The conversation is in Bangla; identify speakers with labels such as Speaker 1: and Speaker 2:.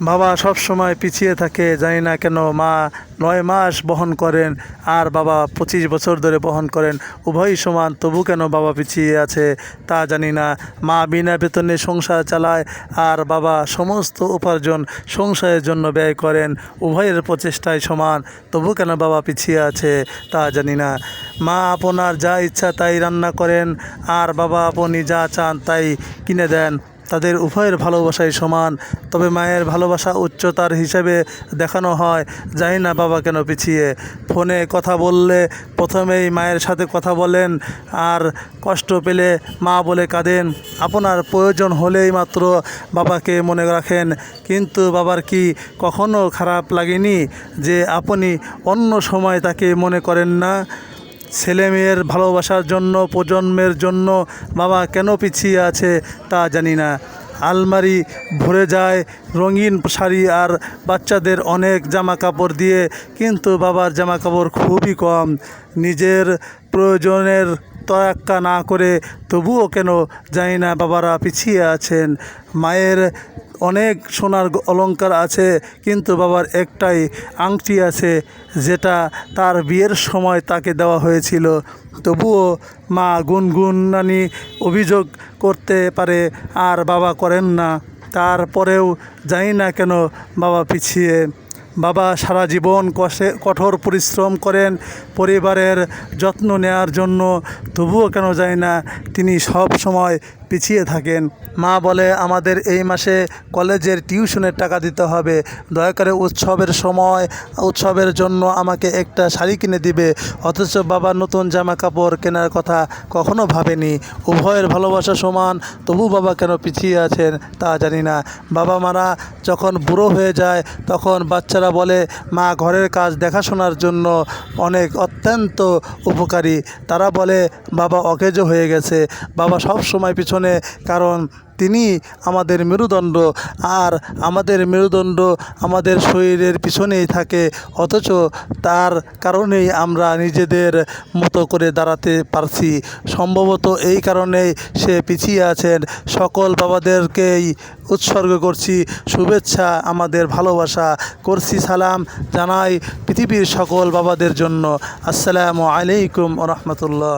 Speaker 1: বাবা সব সময় পিছিয়ে থাকে, জানি না কেন। মা 9 মাস বহন করেন আর বাবা 25 বছর ধরে বহন করেন, উভয়ই সমান, তবু কেন বাবা পিছিয়ে আছে তা জানি না। মা বিনা বেতনে সংসার চালায় আর বাবা সমস্ত উপার্জন সংসারের জন্য ব্যয় করেন, উভয়ের প্রচেষ্টায় সমান, তবু কেন বাবা পিছিয়ে আছে তা জানি না। মা আপনার যা ইচ্ছা তাই রান্না করেন আর বাবা আপনি যা চান তাই কিনে দেন, তাদের উভয়ের ভালোবাসাই সমান, তবে মায়ের ভালোবাসা উচ্চতার হিসেবে দেখানো হয়। জানি না বাবা কেন পিছিয়ে। ফোনে কথা বললে প্রথমেই মায়ের সাথে কথা বলেন আর কষ্ট পেলে মা বলে কাঁদেন। আপনার প্রয়োজন হলেই মাত্র বাবাকে মনে রাখেন, কিন্তু বাবার কি কখনো খারাপ লাগেনি যে আপনি অন্য সময় তাকে মনে করেন না? ছেলে মেয়ের ভালোবাসার জন্য, প্রজন্মের জন্য বাবা কেন পিছিয়ে আছে তা জানি না। আলমারি ভরে যায় রঙিন শাড়ি আর বাচ্চাদের অনেক জামা কাপড় দিয়ে, কিন্তু বাবার জামা কাপড় খুবই কম। নিজের প্রয়োজনের তোয়াক্কা না করে তবুও কেন জানি না বাবারা পিছিয়ে আছেন। মায়ের অনেক সোনার অলংকার আছে, কিন্তু বাবার একটাই আংটি আছে, যেটা তার বিয়ের সময় তাকে দেওয়া হয়েছিল, তবুও মা গুনগুনানি অভিযোগ করতে পারে আর বাবা করেন না। তারপরেও জানি না কেন বাবা পিছিয়ে। বাবা সারা জীবন কঠোর পরিশ্রম করেন পরিবারের যত্ন নেওয়ার জন্য, তবুও কেন জানি না তিনি সব সময় পিছিয়ে থাকেন। মা বলে আমাদের এই মাসে কলেজের টিউশনের টাকা দিতে হবে, দয়া করে উৎসবের জন্য আমাকে একটা শাড়ি কিনে দিবে, অথচ বাবা নতুন জামা কাপড় কেনার কথা কখনো ভাবেনি। উভয়ের ভালোবাসা সমান, তবু বাবা কেন পিছিয়ে আছেন তা জানি না। বাবা মারা যখন বুড়ো হয়ে যায় তখন বাচ্চারা বলে মা ঘরের কাজ দেখাশোনার জন্য অত্যন্ত উপকারী। তারা বলে বাবা অকেজো হয়ে গেছে। বাবা সব সময় পিছনে, কারণ তিনি আমাদের মেরুদণ্ড, আর আমাদের মেরুদণ্ড আমাদের শরীরের পিছনেই থাকে, অথচ তার কারণেই আমরা নিজেদের মতো করে দাঁড়াতে পারছি। সম্ভবত এই কারণেই সে পিছিয়ে আছেন। সকল বাবাদেরকেই উৎসর্গ করছি শুভেচ্ছা, আমাদের ভালোবাসা করছি, সালাম জানাই পৃথিবীর সকল বাবাদের জন্য। আসসালামু আলাইকুম ওয়া রাহমাতুল্লাহ।